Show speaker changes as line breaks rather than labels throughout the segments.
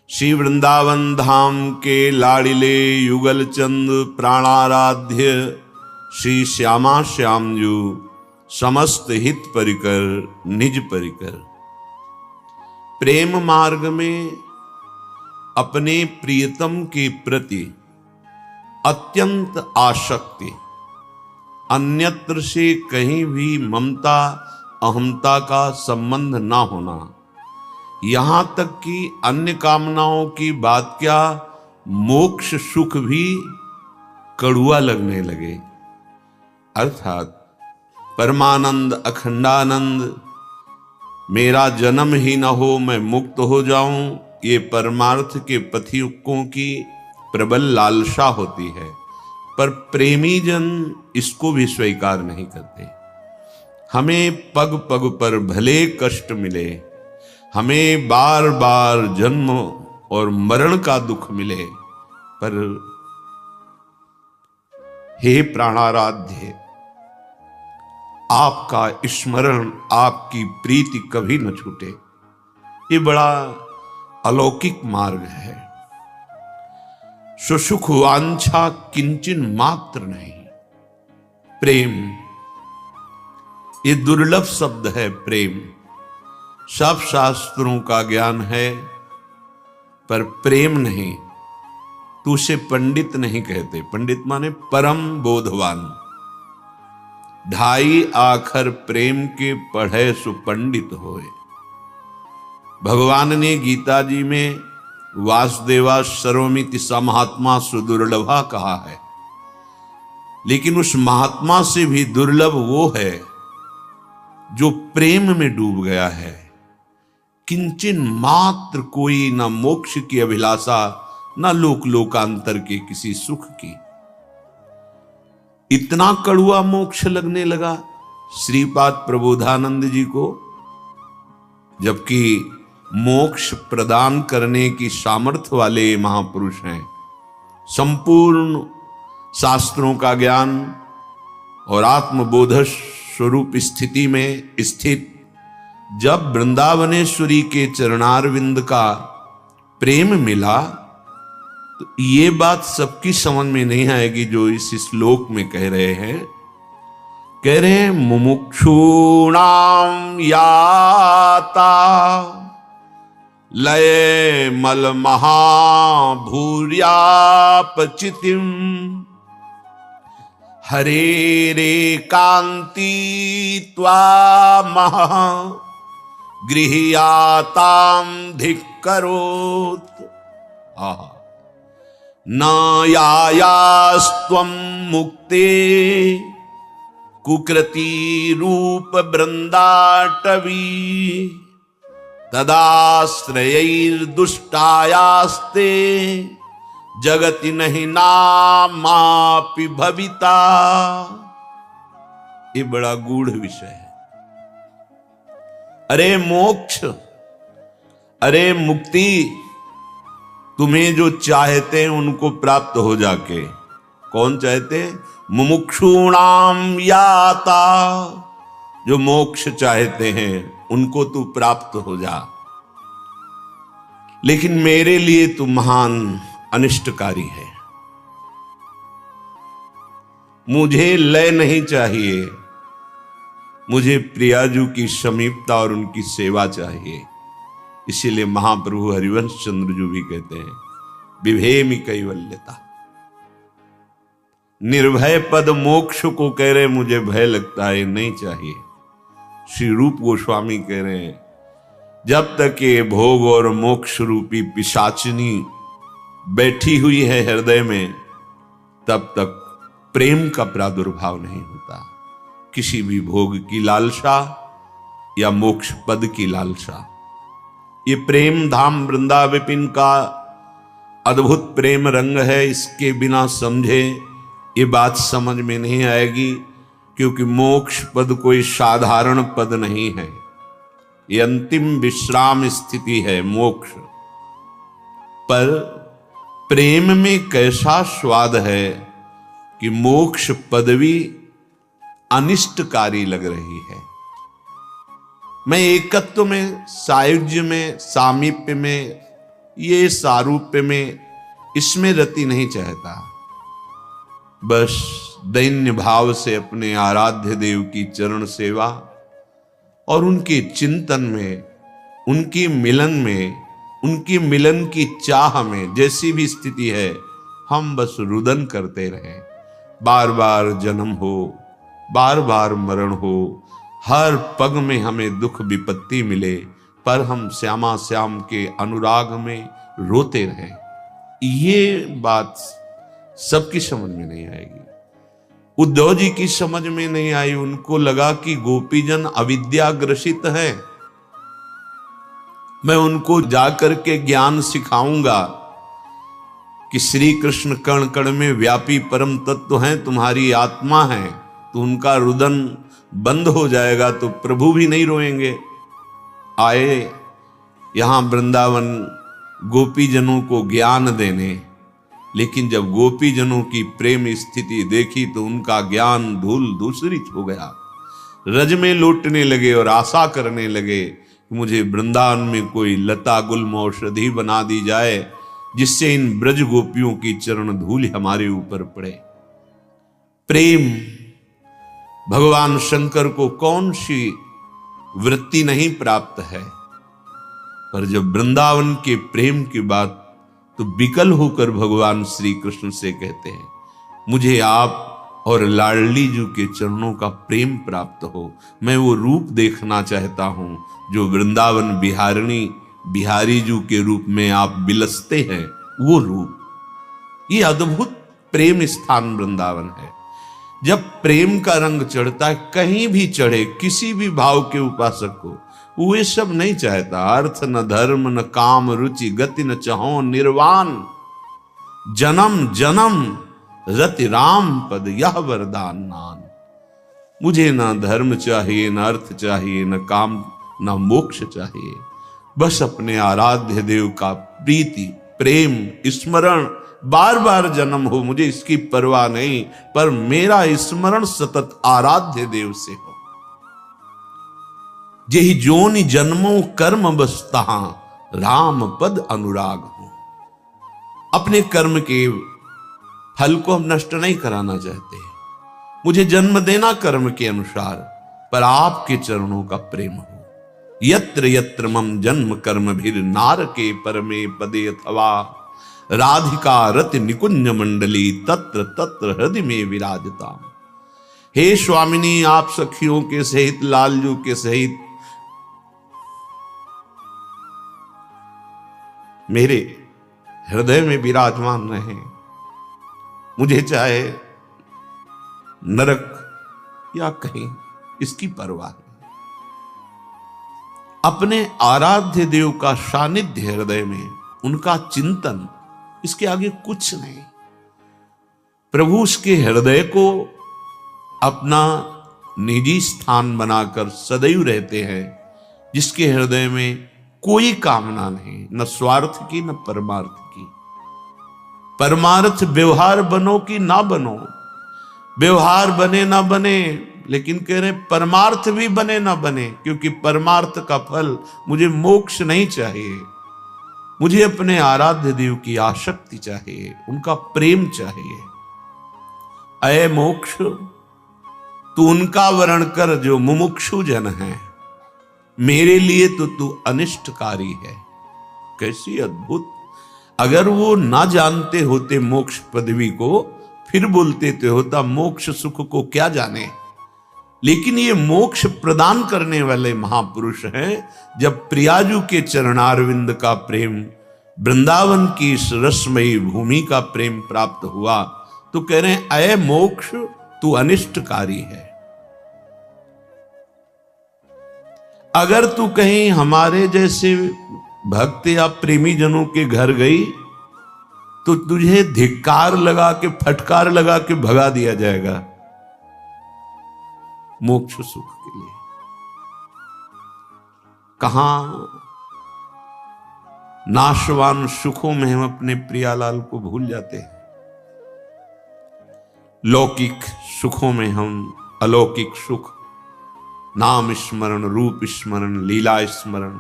श्री वृंदावन धाम के लाडिले युगल चंद प्राणाराध्य श्री श्यामा श्याम जू समस्त हित परिकर निज परिकर। प्रेम मार्ग में अपने प्रियतम के प्रति अत्यंत आसक्ति, अन्यत्र से कहीं भी ममता अहमता का संबंध ना होना, यहां तक कि अन्य कामनाओं की बात क्या, मोक्ष सुख भी कड़ुआ लगने लगे। अर्थात परमानंद अखंडानंद, मेरा जन्म ही न हो, मैं मुक्त हो जाऊं, ये परमार्थ के पथिकों की प्रबल लालसा होती है, पर प्रेमी जन इसको भी स्वीकार नहीं करते। हमें पग पग पर भले कष्ट मिले, हमें बार बार जन्म और मरण का दुख मिले, पर हे प्राणाराध्य, आपका स्मरण, आपकी प्रीति कभी न छूटे। ये बड़ा अलौकिक मार्ग है। सुसुख वांछा किंचन मात्र नहीं। प्रेम ये दुर्लभ शब्द है। प्रेम सब शास्त्रों का ज्ञान है, पर प्रेम नहीं। तो उसे पंडित नहीं कहते। पंडित माने परम बोधवान। ढाई आखर प्रेम के पढ़े सुपंडित होए। भगवान ने गीता जी में वासुदेवा सर्वमिति स महात्मा सुदुर्लभा कहा है, लेकिन उस महात्मा से भी दुर्लभ वो है जो प्रेम में डूब गया है। किंचन मात्र कोई न मोक्ष की अभिलाषा, न लोक लोकांतर के किसी सुख की। इतना कड़ुआ मोक्ष लगने लगा श्रीपाद प्रबोधानंद जी को, जबकि मोक्ष प्रदान करने की सामर्थ्य वाले महापुरुष हैं। संपूर्ण शास्त्रों का ज्ञान और आत्मबोध स्वरूप स्थिति में स्थित जब वृंदावनेश्वरी के चरणारविंद का प्रेम मिला, तो ये बात सबकी समझ में नहीं आएगी जो इस श्लोक में कह रहे हैं। कह रहे हैं मुमुक्षूणाम याता लय मल महाभूर्यापचितिम हरे रे कांति त्वामः गृह्याताम धिक्करोत्। आहा, न यायास्त्वं मुक्ते कुकृति रूप बृंदाटवी तदाश्रयैर्दुष्टायास्ते जगति नहीं नामापि भविता। ये बड़ा गूढ़ विषय है। अरे मोक्ष, अरे मुक्ति, तुम्हें जो चाहते हैं उनको प्राप्त हो जाके। कौन चाहते? मुमुक्षूणाम याता, जो मोक्ष चाहते हैं उनको तू प्राप्त हो जा। लेकिन मेरे लिए तू महान अनिष्टकारी है। मुझे लय नहीं चाहिए, मुझे प्रियाजू की समीपता और उनकी सेवा चाहिए। इसीलिए महाप्रभु हरिवंश चंद्र जी भी कहते हैं विभेमि कैवल्यता। निर्भय पद मोक्ष को कह रहे, मुझे भय लगता है, नहीं चाहिए। श्री रूप गोस्वामी कह रहे हैं जब तक ये भोग और मोक्ष रूपी पिशाचिनी बैठी हुई है हृदय में, तब तक प्रेम का प्रादुर्भाव नहीं होता। किसी भी भोग की लालसा या मोक्ष पद की लालसा। ये प्रेम धाम वृंदा विपिन का अद्भुत प्रेम रंग है। इसके बिना समझे ये बात समझ में नहीं आएगी, क्योंकि मोक्ष पद कोई साधारण पद नहीं है। ये अंतिम विश्राम स्थिति है मोक्ष। पर प्रेम में कैसा स्वाद है कि मोक्ष पदवी अनिष्टकारी लग रही है। मैं एकत्व में, सायुज्य में, सामीप्य में ये सारूप्य में इसमें रति नहीं चाहता, बस दैन्य भाव से अपने आराध्य देव की चरण सेवा और उनके चिंतन में, उनके मिलन में, उनके मिलन की चाह में, जैसी भी स्थिति है हम बस रुदन करते रहें। बार बार जन्म हो, बार बार मरण हो, हर पग में हमें दुख विपत्ति मिले, पर हम श्यामा श्याम के अनुराग में रोते रहें। ये बात सबकी समझ में नहीं आएगी। उद्धव जी की समझ में नहीं आई। उनको लगा कि गोपीजन अविद्याग्रसित है, मैं उनको जाकर के ज्ञान सिखाऊंगा कि श्री कृष्ण कण कण में व्यापी परम तत्व हैं, तुम्हारी आत्मा है, तो उनका रुदन बंद हो जाएगा तो प्रभु भी नहीं रोएंगे। आए यहां वृंदावन गोपीजनों को ज्ञान देने, लेकिन जब गोपीजनों की प्रेम स्थिति देखी तो उनका ज्ञान धूल दूसरित हो गया। रज में लौटने लगे और आशा करने लगे कि मुझे वृंदावन में कोई लता गुल्म औषधि बना दी जाए जिससे इन ब्रज गोपियों की चरण धूल हमारे ऊपर पड़े। प्रेम, भगवान शंकर को कौन सी वृत्ति नहीं प्राप्त है, पर जब वृंदावन के प्रेम की बात तो विकल होकर भगवान श्री कृष्ण से कहते हैं, मुझे आप और लाडली जी के चरणों का प्रेम प्राप्त हो, मैं वो रूप देखना चाहता हूं जो वृंदावन बिहारिणी बिहारी जी के रूप में आप बिलसते हैं, वो रूप। ये अद्भुत प्रेम स्थान वृंदावन है। जब प्रेम का रंग चढ़ता है, कहीं भी चढ़े, किसी भी भाव के उपासक को, वो ये सब नहीं चाहता। अर्थ न धर्म न काम रुचि गति न चहो निर्वाण, जन्म जन्म रति राम पद यह वरदान नान। मुझे ना धर्म चाहिए, ना अर्थ चाहिए, न काम, ना मोक्ष चाहिए, बस अपने आराध्य देव का प्रीति प्रेम स्मरण, बार बार जन्म हो, मुझे इसकी परवाह नहीं, पर मेरा स्मरण सतत आराध्य देव से हो। जेहि जोनि जन्मों कर्म बसता राम पद अनुराग हो। अपने कर्म के फल को हम नष्ट नहीं कराना चाहते, मुझे जन्म देना कर्म के अनुसार, पर आपके चरणों का प्रेम हो। यत्र यत्र मम जन्म कर्म भीर नारके परमे पदे अथवा राधिका रति निकुंज मंडली तत्र तत्र हृदय में विराजता। हे स्वामिनी, आप सखियों के सहित, लालजू के सहित मेरे हृदय में विराजमान रहे। मुझे चाहे नरक या कहीं, इसकी परवाह नहीं। अपने आराध्य देव का सानिध्य हृदय में, उनका चिंतन, इसके आगे कुछ नहीं। प्रभु उसके हृदय को अपना निजी स्थान बनाकर सदैव रहते हैं, जिसके हृदय में कोई कामना नहीं, न स्वार्थ की न परमार्थ की। परमार्थ व्यवहार बनो कि ना बनो, व्यवहार बने ना बने, लेकिन कह रहे परमार्थ भी बने ना बने, क्योंकि परमार्थ का फल मुझे मोक्ष नहीं चाहिए, मुझे अपने आराध्य देव की आसक्ति चाहिए, उनका प्रेम चाहिए। अय मोक्ष, तू उनका वर्ण कर जो मुमुक्षु जन है, मेरे लिए तो तू अनिष्टकारी है। कैसी अद्भुत! अगर वो ना जानते होते मोक्ष पदवी को, फिर बोलते तो होता मोक्ष सुख को क्या जाने। लेकिन ये मोक्ष प्रदान करने वाले महापुरुष हैं। जब प्रियाजू के चरणारविंद का प्रेम, वृंदावन की इस रसमयी भूमि का प्रेम प्राप्त हुआ, तो कह रहे हैं अय मोक्ष, तू अनिष्टकारी है। अगर तू कहीं हमारे जैसे भक्त या प्रेमी जनों के घर गई तो तुझे धिक्कार लगा के, फटकार लगा के भगा दिया जाएगा मोक्ष सुख के लिए। कहां नाशवान सुखों में हम अपने प्रियालाल को भूल जाते हैं, लौकिक सुखों में हम अलौकिक सुख, नाम स्मरण, रूप स्मरण, लीला स्मरण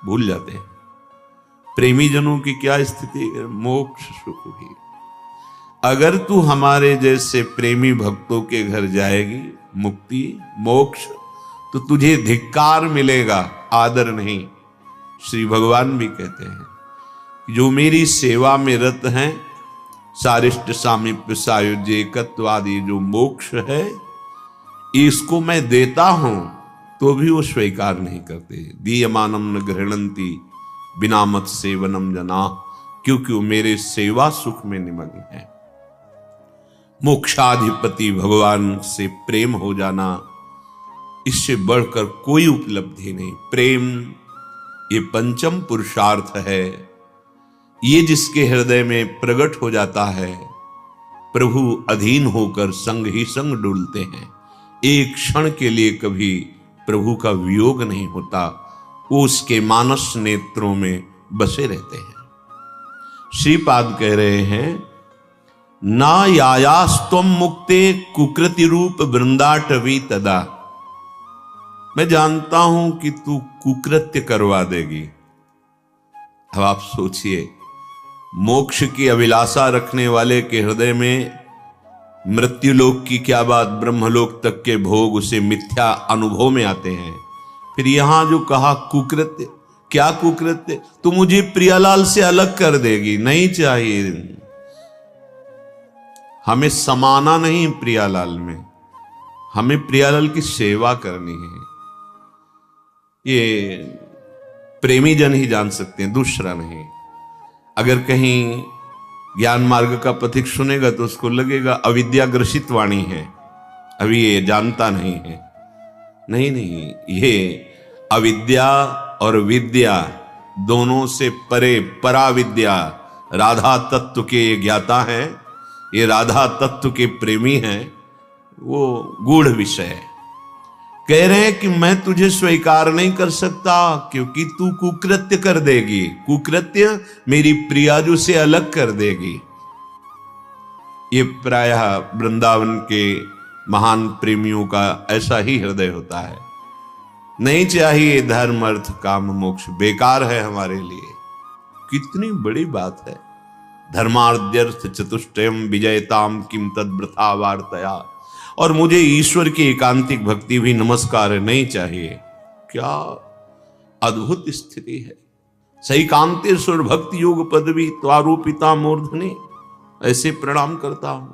भूल जाते हैं। प्रेमी जनों की क्या स्थिति है? मोक्ष सुख भी। अगर तू हमारे जैसे प्रेमी भक्तों के घर जाएगी, मुक्ति मोक्ष, तो तुझे धिक्कार मिलेगा, आदर नहीं। श्री भगवान भी कहते हैं जो मेरी सेवा में रत हैं, सारिष्ट सामीप्य सायुज्य एकत्वादि जो मोक्ष है, इसको मैं देता हूं तो भी वो स्वीकार नहीं करते। दीयमानम न गृह्णन्ति बिना मत सेवनम जना, क्योंकि वो मेरे सेवा सुख में निमग्न है। मोक्षाधिपति भगवान से प्रेम हो जाना, इससे बढ़कर कोई उपलब्धि नहीं। प्रेम ये पंचम पुरुषार्थ है। ये जिसके हृदय में प्रकट हो जाता है, प्रभु अधीन होकर संग ही संग डुलते हैं। एक क्षण के लिए कभी प्रभु का वियोग नहीं होता, वो उसके मानस नेत्रों में बसे रहते हैं। श्रीपाद कह रहे हैं ना यायास्तम मुक्ते कुकृति रूप वृंदाटवी तदा। मैं जानता हूं कि तू कुकृत्य करवा देगी। अब आप सोचिए, मोक्ष की अभिलाषा रखने वाले के हृदय में मृत्युलोक की क्या बात, ब्रह्मलोक तक के भोग उसे मिथ्या अनुभव में आते हैं। फिर यहां जो कहा कुकृत्य, क्या कुकृत्य? तू मुझे प्रियालाल से अलग कर देगी, नहीं चाहिए। हमें समाना नहीं प्रियालाल में, हमें प्रियालाल की सेवा करनी है। ये प्रेमी जन ही जान सकते हैं, दूसरा नहीं। अगर कहीं ज्ञान मार्ग का पथिक सुनेगा तो उसको लगेगा अविद्या ग्रसित वाणी है, अभी ये जानता नहीं है। नहीं नहीं, ये अविद्या और विद्या दोनों से परे पराविद्या राधा तत्व के ये ज्ञाता हैं, ये राधा तत्व के प्रेमी हैं। वो गूढ़ विषय है। कह रहे हैं कि मैं तुझे स्वीकार नहीं कर सकता क्योंकि तू कुकृत्य कर देगी। कुकृत्य मेरी प्रियाजू से अलग कर देगी। ये प्रायः वृंदावन के महान प्रेमियों का ऐसा ही हृदय होता है। नहीं चाहिए धर्म अर्थ काम मोक्ष, बेकार है हमारे लिए। कितनी बड़ी बात है। धर्माद्यर्थ चतुष्टयम विजयताम किम तद वृथा वार्तया। और मुझे ईश्वर की एकांतिक भक्ति भी नमस्कार नहीं चाहिए। क्या अद्भुत स्थिति है। सही कांतेश्वर भक्ति योग पदवी त्वारूपिता मूर्धने, ऐसे प्रणाम करता हूं।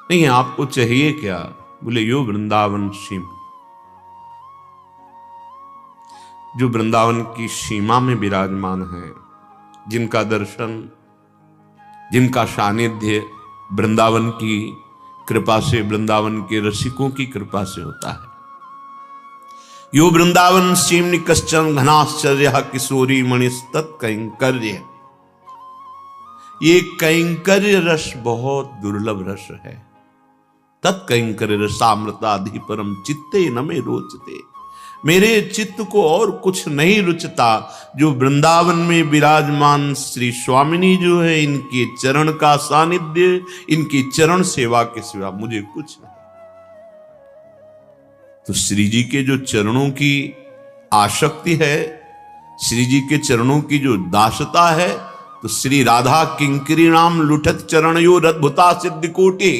नहीं, आपको चाहिए क्या? बोले यो वृंदावन सीम, जो वृंदावन की सीमा में विराजमान है, जिनका दर्शन, जिनका सानिध्य वृंदावन की कृपा से, वृंदावन के रसिकों की कृपा से होता है। यो वृंदावन सीमनि कश्चन घनाश्चर्य किशोरी मणिस्तत् कैंकर्य। ये कैंकर्य रस बहुत दुर्लभ रस है। तत्कैंकर्य रसामृताधि परम चित्ते न में रोचते। मेरे चित्त को और कुछ नहीं रुचता जो वृंदावन में विराजमान श्री स्वामिनी जो है, इनके चरण का सानिध्य, इनकी चरण सेवा के सिवा मुझे कुछ नहीं। तो श्री जी के जो चरणों की आसक्ति है, श्री जी के चरणों की जो दासता है, तो श्री राधा किंकरी नाम लुठत चरणयो अद्भुता सिद्धि कोटि।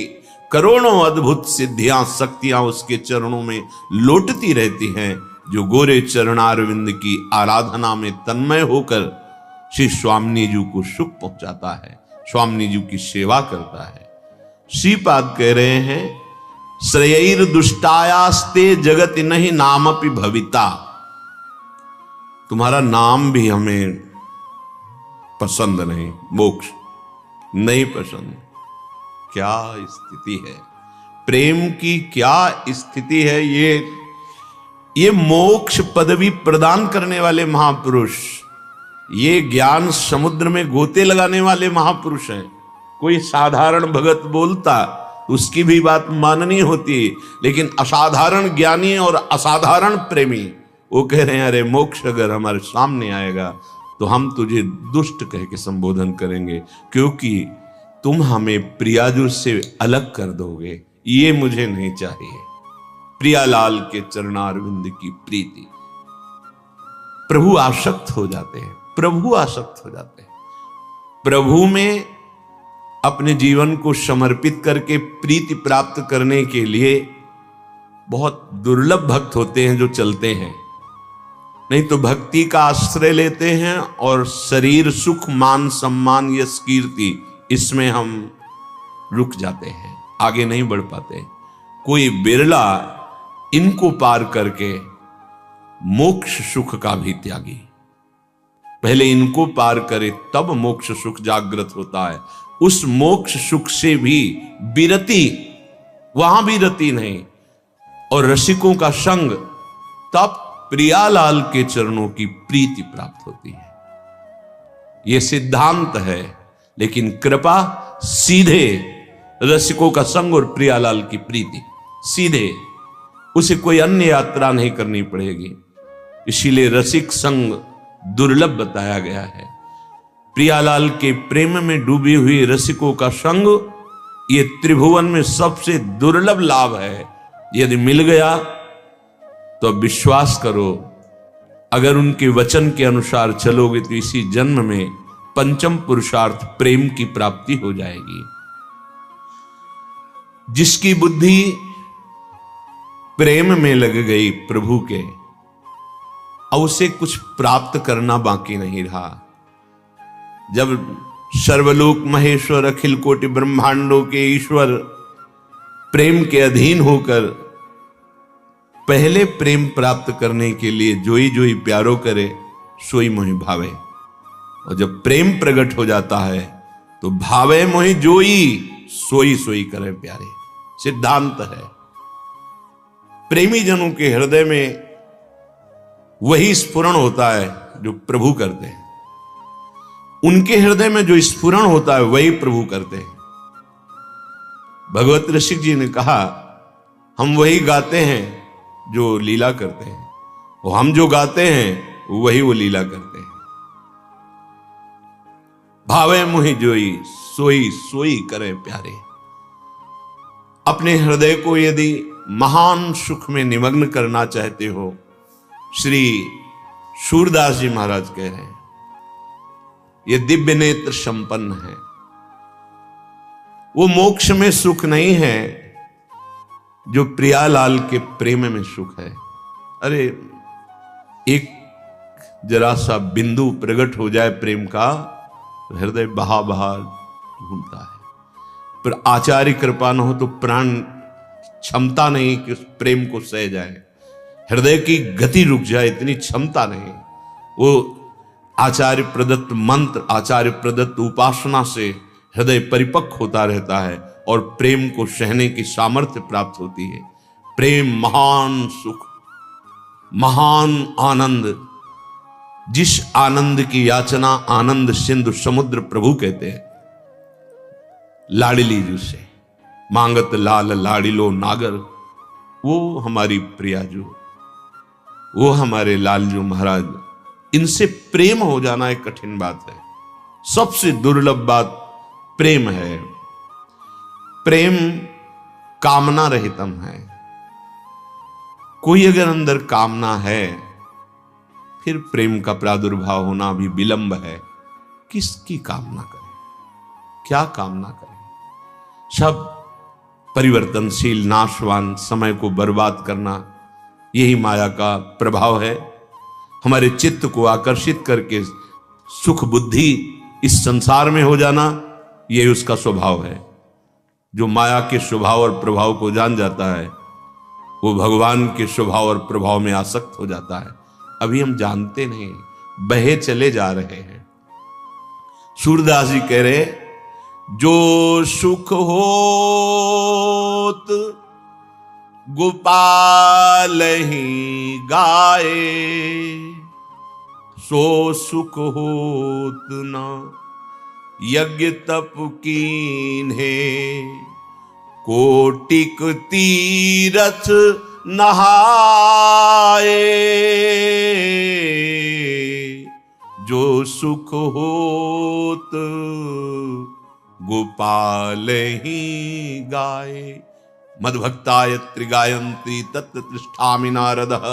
करोड़ों अद्भुत सिद्धियां शक्तियां उसके चरणों में लौटती रहती हैं। जो गोरे चरणारविंद की आराधना में तन्मय होकर श्री स्वामिनी जी को सुख पहुंचाता है, स्वामिनी जी की सेवा करता है। श्रीपाद कह रहे हैं श्रेयर दुष्टायास्ते जगत नहीं नामपि भविता। तुम्हारा नाम भी हमें पसंद नहीं, मोक्ष नहीं पसंद। क्या स्थिति है, प्रेम की क्या स्थिति है। ये मोक्ष पदवी प्रदान करने वाले महापुरुष, ये ज्ञान समुद्र में गोते लगाने वाले महापुरुष हैं। कोई साधारण भगत बोलता उसकी भी बात माननी होती, लेकिन असाधारण ज्ञानी और असाधारण प्रेमी वो कह रहे हैं अरे मोक्ष अगर हमारे सामने आएगा तो हम तुझे दुष्ट कह के संबोधन करेंगे, क्योंकि तुम हमें प्रियाजू से अलग कर दोगे। ये मुझे नहीं चाहिए। प्रियालाल के चरणारविंद की प्रीति, प्रभु आसक्त हो जाते हैं। प्रभु आसक्त हो जाते हैं। प्रभु में अपने जीवन को समर्पित करके प्रीति प्राप्त करने के लिए बहुत दुर्लभ भक्त होते हैं जो चलते हैं, नहीं तो भक्ति का आश्रय लेते हैं और शरीर सुख, मान सम्मान, यश कीर्ति, इसमें हम रुक जाते हैं, आगे नहीं बढ़ पाते। कोई बिरला इनको पार करके मोक्ष सुख का भी त्यागी, पहले इनको पार करे तब मोक्ष सुख जागृत होता है। उस मोक्ष सुख से भी विरति, वहां भी रति नहीं, और रसिकों का संग, तब प्रियालाल के चरणों की प्रीति प्राप्त होती है। यह सिद्धांत है, लेकिन कृपा सीधे रसिकों का संग और प्रियालाल की प्रीति, सीधे, उसे कोई अन्य यात्रा नहीं करनी पड़ेगी। इसीलिए रसिक संग दुर्लभ बताया गया है। प्रियालाल के प्रेम में डूबी हुई रसिकों का संग ये त्रिभुवन में सबसे दुर्लभ लाभ है। यदि मिल गया तो विश्वास करो, अगर उनके वचन के अनुसार चलोगे तो इसी जन्म में पंचम पुरुषार्थ प्रेम की प्राप्ति हो जाएगी। जिसकी बुद्धि प्रेम में लग गई प्रभु के, अब उसे कुछ प्राप्त करना बाकी नहीं रहा। जब सर्वलोक महेश्वर, अखिल कोटि ब्रह्मांडों के ईश्वर प्रेम के अधीन होकर पहले प्रेम प्राप्त करने के लिए जोई जोई प्यारो करे सोई मोहि भावे, और जब प्रेम प्रकट हो जाता है तो भावे मोहि जोई, सोई सोई करे प्यारे। सिद्धांत है, प्रेमी जनों के हृदय में वही स्फुरण होता है जो प्रभु करते हैं। उनके हृदय में जो स्फुरण होता है वही प्रभु करते हैं। भगवत ऋषि जी ने कहा, हम वही गाते हैं जो लीला करते हैं, और हम जो गाते हैं वही वो लीला करते हैं। भावे मुहि जोई, सोई सोई करे प्यारे। अपने हृदय को यदि महान सुख में निमग्न करना चाहते हो, श्री सूरदास जी महाराज कह रहे हैं, ये दिव्य नेत्र संपन्न है। वो मोक्ष में सुख नहीं है जो प्रियालाल के प्रेम में सुख है। अरे एक जरा सा बिंदु प्रकट हो जाए प्रेम का, हृदय बहा बहा घूमता है। पर आचार्य कृपा न हो तो प्राण क्षमता नहीं कि उस प्रेम को सह जाए, हृदय की गति रुक जाए, इतनी क्षमता नहीं। वो आचार्य प्रदत्त मंत्र, आचार्य प्रदत्त उपासना से हृदय परिपक्व होता रहता है और प्रेम को सहने की सामर्थ्य प्राप्त होती है। प्रेम महान सुख, महान आनंद, जिस आनंद की याचना आनंद सिंधु समुद्र प्रभु कहते हैं। लाडिली जी से मांगत लाल लाडिलो नागर, वो हमारी प्रिया जो, वो हमारे लालजू महाराज, इनसे प्रेम हो जाना एक कठिन बात है। सबसे दुर्लभ बात प्रेम है। प्रेम कामना रहितम है। कोई अगर अंदर कामना है, फिर प्रेम का प्रादुर्भाव होना भी विलंब है। किसकी कामना करें, क्या कामना करें? सब परिवर्तनशील, नाशवान, समय को बर्बाद करना, यही माया का प्रभाव है। हमारे चित्त को आकर्षित करके सुख बुद्धि इस संसार में हो जाना, यही उसका स्वभाव है। जो माया के स्वभाव और प्रभाव को जान जाता है, वो भगवान के स्वभाव और प्रभाव में आसक्त हो जाता है। अभी हम जानते नहीं, बहे चले जा रहे हैं। सूरदास जी कह रहे, जो सुख होत गोपाल ही गाए, सो सुख होत न यज्ञ तप कीन्हे, कोटिक तीरथ नहाए, जो सुख होत गोपाल ही गाए। मद्भक्ताय त्रिगायन्ति तत्र तिष्ठामि नारदः,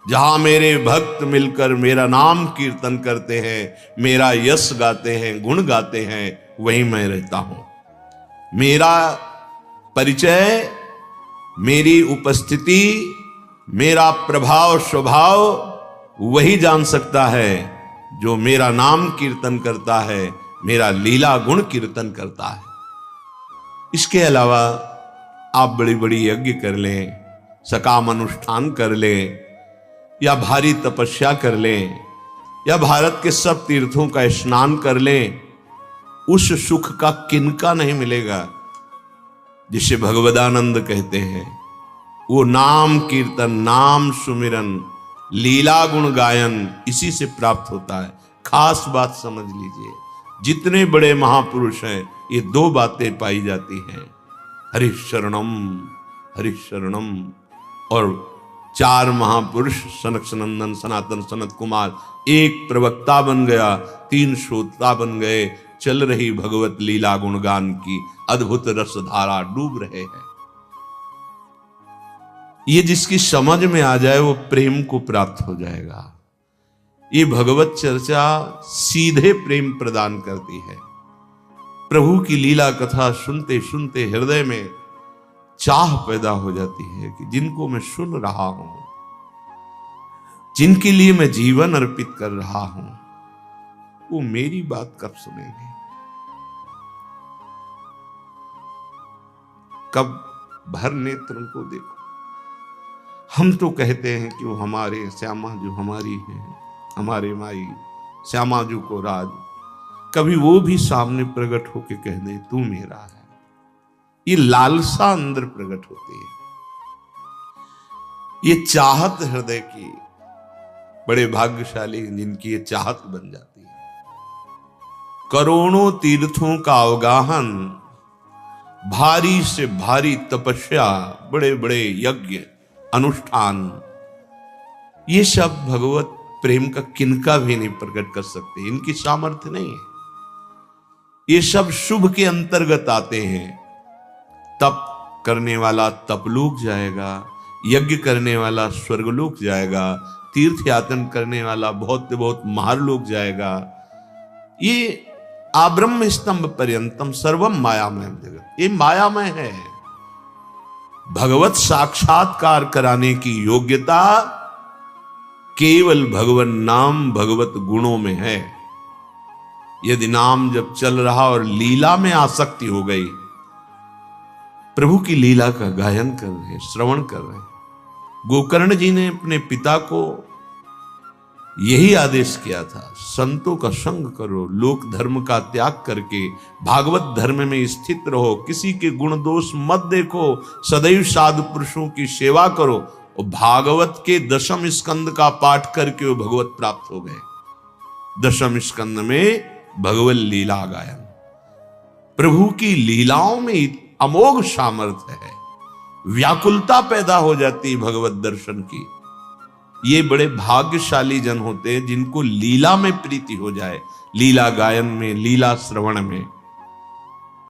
जहां मेरे भक्त मिलकर मेरा नाम कीर्तन करते हैं, मेरा यश गाते हैं, गुण गाते हैं, वहीं मैं रहता हूं। मेरा परिचय, मेरी उपस्थिति, मेरा प्रभाव स्वभाव वही जान सकता है जो मेरा नाम कीर्तन करता है, मेरा लीला गुण कीर्तन करता है। इसके अलावा आप बड़ी बड़ी यज्ञ कर लें, सकाम अनुष्ठान कर लें, या भारी तपस्या कर लें, या भारत के सब तीर्थों का स्नान कर लें, उस सुख का किनका नहीं मिलेगा जिसे भगवदानंद कहते हैं। वो नाम कीर्तन, नाम सुमिरन, लीला गुण गायन, इसी से प्राप्त होता है। खास बात समझ लीजिए, जितने बड़े महापुरुष हैं ये दो बातें पाई जाती हैं, हरिशरणम, हरिशरणम। और चार महापुरुष सनक सनंदन सनातन सनत कुमार, एक प्रवक्ता बन गया, 3 श्रोता बन गए, चल रही भगवत लीला गुणगान की अद्भुत रसधारा डूब रहे हैं। ये जिसकी समझ में आ जाए वो प्रेम को प्राप्त हो जाएगा। ये भगवत चर्चा सीधे प्रेम प्रदान करती है। प्रभु की लीला कथा सुनते सुनते हृदय में चाह पैदा हो जाती है कि जिनको मैं सुन रहा हूं, जिनके लिए मैं जीवन अर्पित कर रहा हूं, वो मेरी बात कब सुनेंगे, कब भर नेत्र उनको देखो। हम तो कहते हैं कि वो हमारे श्यामा जो हमारी है, हमारे माई श्यामा जू को राज, कभी वो भी सामने प्रकट होके कह दे तू मेरा है। ये लालसा अंदर प्रकट होती है, ये चाहत हृदय की, बड़े भाग्यशाली जिनकी ये चाहत बन जाती है। करोड़ों तीर्थों का अवगाहन, भारी से भारी तपस्या, बड़े बड़े यज्ञ अनुष्ठान, ये सब भगवत प्रेम का किनका भी नहीं प्रकट कर सकते, इनकी सामर्थ्य नहीं है। ये सब शुभ के अंतर्गत आते हैं। तप करने वाला तपलोक जाएगा, यज्ञ करने वाला स्वर्गलोक जाएगा, तीर्थ यातन करने वाला बहुत बहुत महारलोक जाएगा। ये आब्रह्म स्तंभ पर्यंतम सर्वम मायामय जगत, ये मायामय है। भगवत साक्षात्कार कराने की योग्यता केवल भगवन नाम भगवत गुणों में है। यदि नाम जब चल रहा और लीला में आसक्ति हो गई, प्रभु की लीला का गायन कर रहे, श्रवण कर रहे। गोकर्ण जी ने अपने पिता को यही आदेश किया था, संतों का संग करो, लोक धर्म का त्याग करके भागवत धर्म में स्थित रहो, किसी के गुण दोष मत देखो, सदैव साधु पुरुषों की सेवा करो। और भागवत के 10वें स्कंद का पाठ करके वो भगवत प्राप्त हो गए। 10वें स्कंद में भगवत लीला गायन, प्रभु की लीलाओं में अमोघ सामर्थ्य है, व्याकुलता पैदा हो जाती है भगवत दर्शन की। ये बड़े भाग्यशाली जन होते हैं जिनको लीला में प्रीति हो जाए, लीला गायन में, लीला श्रवण में।